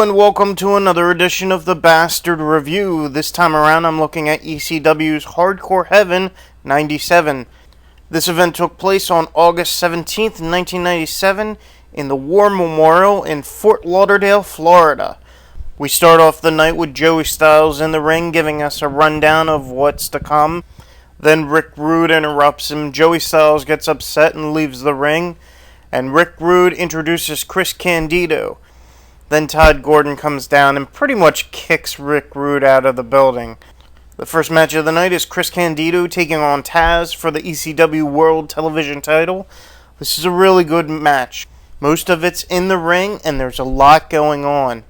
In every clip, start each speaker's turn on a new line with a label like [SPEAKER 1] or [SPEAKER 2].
[SPEAKER 1] and welcome to another edition of the Bastard Review. This time around I'm looking at ECW's Hardcore Heaven 97. This event took place on August 17th, 1997 in the War Memorial in Fort Lauderdale, Florida. We start off the night with Joey Styles in the ring giving us a rundown of what's to come. Then Rick Rude interrupts him. Joey Styles gets upset and leaves the ring, and Rick Rude introduces Chris Candido. Then Todd Gordon comes down and pretty much kicks Rick Rude out of the building. The first match of the night is Chris Candido taking on Taz for the ECW World Television title. This is a really good match. Most of it's in the ring and there's a lot going on.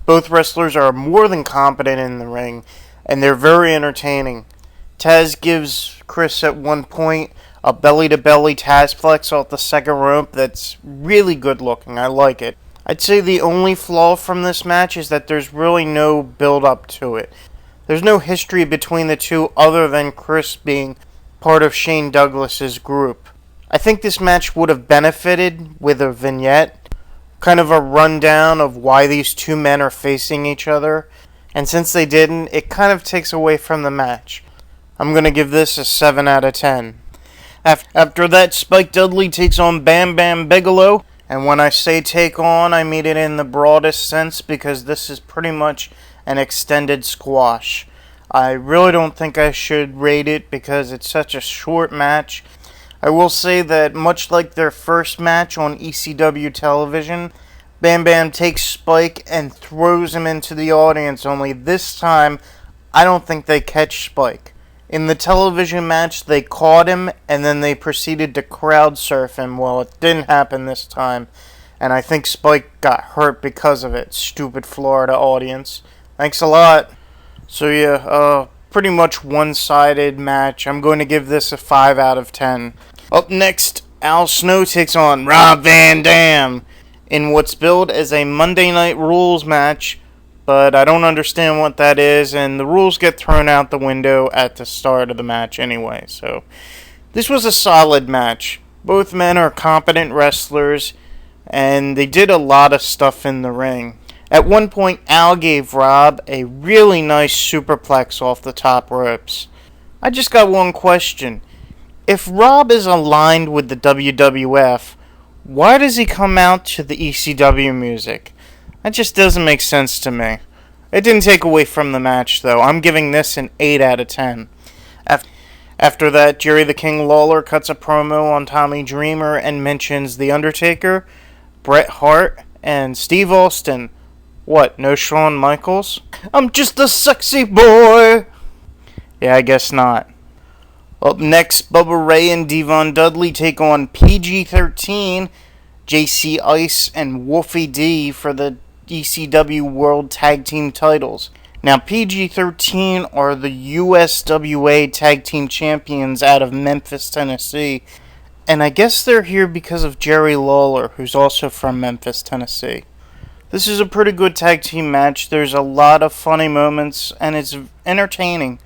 [SPEAKER 1] Both wrestlers are more than competent in the ring and they're very entertaining. Taz gives Chris at one point a belly-to-belly Tazplex off the second rope that's really good looking. I like it. I'd say the only flaw from this match is that there's really no build-up to it. There's no history between the two other than Chris being part of Shane Douglas's group. I think this match would have benefited with a vignette, kind of a rundown of why these two men are facing each other, and since they didn't, it kind of takes away from the match. I'm going to give this a 7 out of 10. After that, Spike Dudley takes on Bam Bam Bigelow. And when I say take on, I mean it in the broadest sense because this is pretty much an extended squash. I really don't think I should rate it because it's such a short match. I will say that much like their first match on ECW television, Bam Bam takes Spike and throws him into the audience, only this time I don't think they catch Spike. In the television match, they caught him, and then they proceeded to crowd surf him. Well, it didn't happen this time, and I think Spike got hurt because of it. Stupid Florida audience. Thanks a lot. So yeah, pretty much one-sided match. I'm going to give this a 5 out of 10. Up next, Al Snow takes on Rob Van Dam in what's billed as a Monday Night Rules match, but I don't understand what that is, and the rules get thrown out the window at the start of the match anyway. So, this was a solid match. Both men are competent wrestlers, and they did a lot of stuff in the ring. At one point, Al gave Rob a really nice superplex off the top ropes. I just got one question. If Rob is aligned with the WWF, why does he come out to the ECW music? That just doesn't make sense to me. It didn't take away from the match, though. I'm giving this an 8 out of 10. After that, Jerry the King Lawler cuts a promo on Tommy Dreamer and mentions The Undertaker, Bret Hart, and Steve Austin. What, no Shawn Michaels? I'm just a sexy boy! Yeah, I guess not. Up next, Bubba Ray and Devon Dudley take on PG-13, JC Ice, and Wolfie D for the ECW World Tag Team titles. Now, PG-13 are the USWA Tag Team Champions out of Memphis, Tennessee. And I guess they're here because of Jerry Lawler, who's also from Memphis, Tennessee. This is a pretty good tag team match. There's a lot of funny moments, and it's entertaining.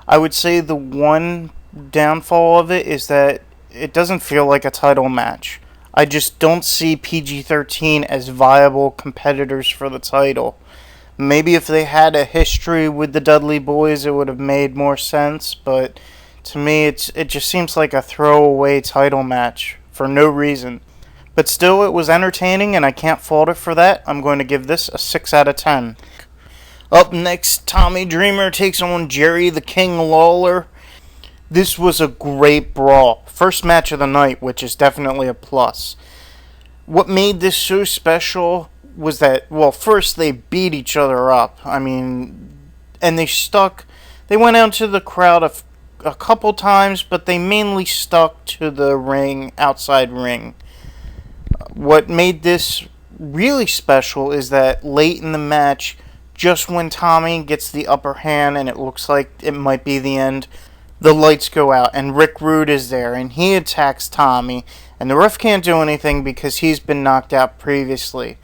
[SPEAKER 1] I would say the one downfall of it is that it doesn't feel like a title match. I just don't see PG-13 as viable competitors for the title. Maybe if they had a history with the Dudley Boys, it would have made more sense, but to me, it just seems like a throwaway title match for no reason. But still, it was entertaining, and I can't fault it for that. I'm going to give this a 6 out of 10. Up next, Tommy Dreamer takes on Jerry the King Lawler. This was a great brawl. First match of the night, which is definitely a plus. What made this so special was that, well, first they beat each other up. And they went out to the crowd a couple times, but they mainly stuck to the outside ring. What made this really special is that late in the match, just when Tommy gets the upper hand and it looks like it might be the end, the lights go out, and Rick Rude is there, and he attacks Tommy, and the ref can't do anything because he's been knocked out previously.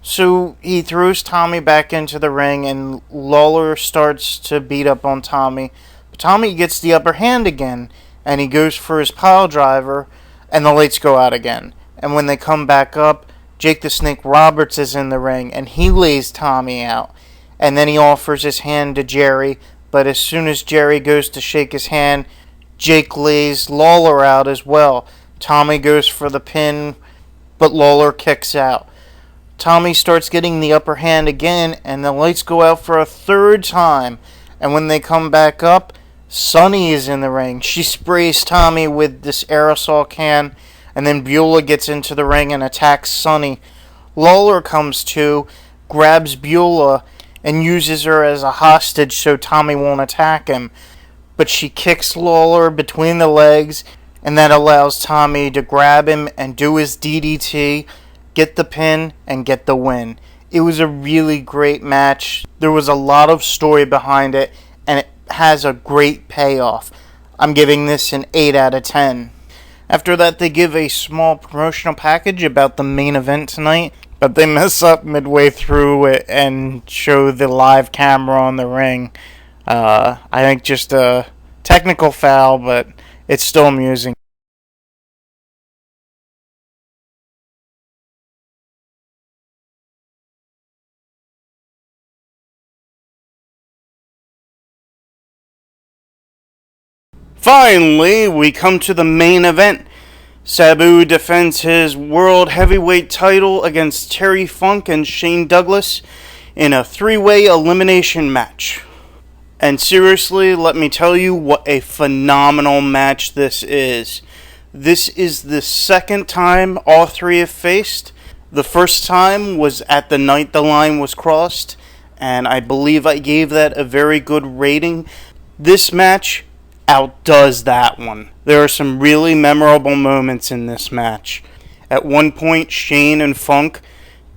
[SPEAKER 1] So he throws Tommy back into the ring, and Lawler starts to beat up on Tommy. But Tommy gets the upper hand again, and he goes for his pile driver, and the lights go out again. And when they come back up, Jake the Snake Roberts is in the ring, and he lays Tommy out. And then he offers his hand to Jerry, but as soon as Jerry goes to shake his hand, Jake lays Lawler out as well. Tommy goes for the pin, but Lawler kicks out. Tommy starts getting the upper hand again, and the lights go out for a third time. And when they come back up, Sunny is in the ring. She sprays Tommy with this aerosol can, and then Beulah gets into the ring and attacks Sunny. Lawler comes to, grabs Beulah, and uses her as a hostage so Tommy won't attack him. But she kicks Lawler between the legs, and that allows Tommy to grab him and do his DDT, get the pin, and get the win. It was a really great match. There was a lot of story behind it, and it has a great payoff. I'm giving this an 8 out of 10. After that, they give a small promotional package about the main event tonight, but they mess up midway through it and show the live camera on the ring. I think just a technical foul, but it's still amusing. Finally, we come to the main event. Sabu defends his World Heavyweight title against Terry Funk and Shane Douglas in a 3-way elimination match. And seriously, let me tell you what a phenomenal match this is. This is the second time all three have faced. The first time was at the night the line was crossed, and I believe I gave that a very good rating. This match outdoes that one. There are some really memorable moments in this match. At one point, Shane and Funk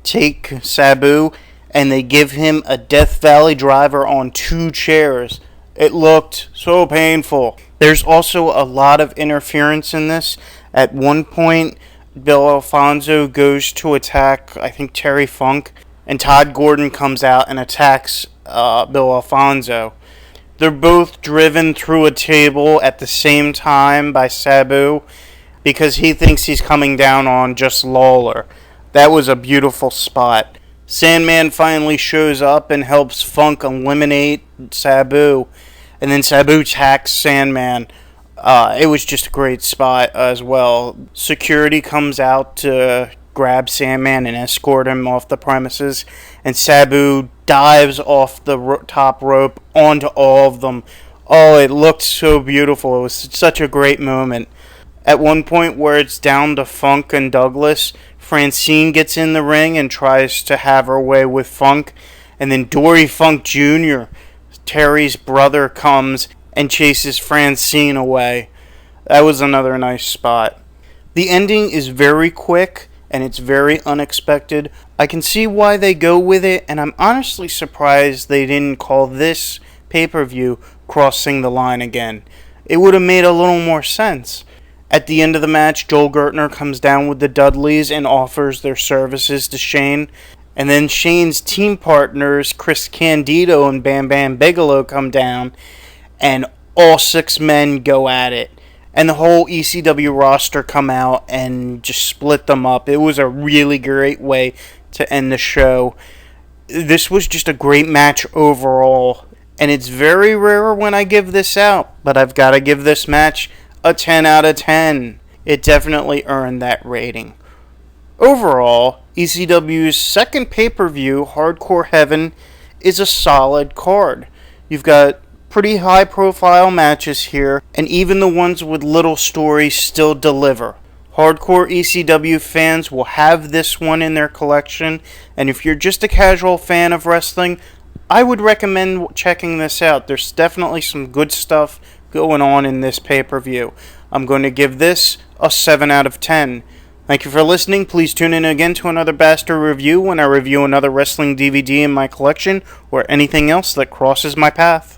[SPEAKER 1] take Sabu and they give him a Death Valley driver on 2 chairs. It looked so painful. There's also a lot of interference in this. At one point, Bill Alfonso goes to attack, I think, Terry Funk, and Todd Gordon comes out and attacks Bill Alfonso. They're both driven through a table at the same time by Sabu because he thinks he's coming down on just Lawler. That was a beautiful spot. Sandman finally shows up and helps Funk eliminate Sabu, and then Sabu attacks Sandman. It was just a great spot as well. Security comes out to grab Sandman and escort him off the premises, and Sabu dives off the top rope onto all of them. Oh, it looked so beautiful. It was such a great moment. At one point where it's down to Funk and Douglas, Francine gets in the ring and tries to have her way with Funk, and then Dory Funk Jr., Terry's brother, comes and chases Francine away. That was another nice spot. The ending is very quick, and it's very unexpected. I can see why they go with it, and I'm honestly surprised they didn't call this pay-per-view Crossing the Line again. It would have made a little more sense. At the end of the match, Joel Gertner comes down with the Dudleys and offers their services to Shane. And then Shane's team partners, Chris Candido and Bam Bam Bigelow, come down, and all 6 men go at it. And the whole ECW roster come out and just split them up. It was a really great way to end the show. This was just a great match overall. And it's very rare when I give this out, but I've got to give this match a 10 out of 10. It definitely earned that rating. Overall, ECW's second pay-per-view, Hardcore Heaven, is a solid card. You've got pretty high-profile matches here, and even the ones with little stories still deliver. Hardcore ECW fans will have this one in their collection, and if you're just a casual fan of wrestling, I would recommend checking this out. There's definitely some good stuff going on in this pay-per-view. I'm going to give this a 7 out of 10. Thank you for listening. Please tune in again to another Bastard Review when I review another wrestling DVD in my collection or anything else that crosses my path.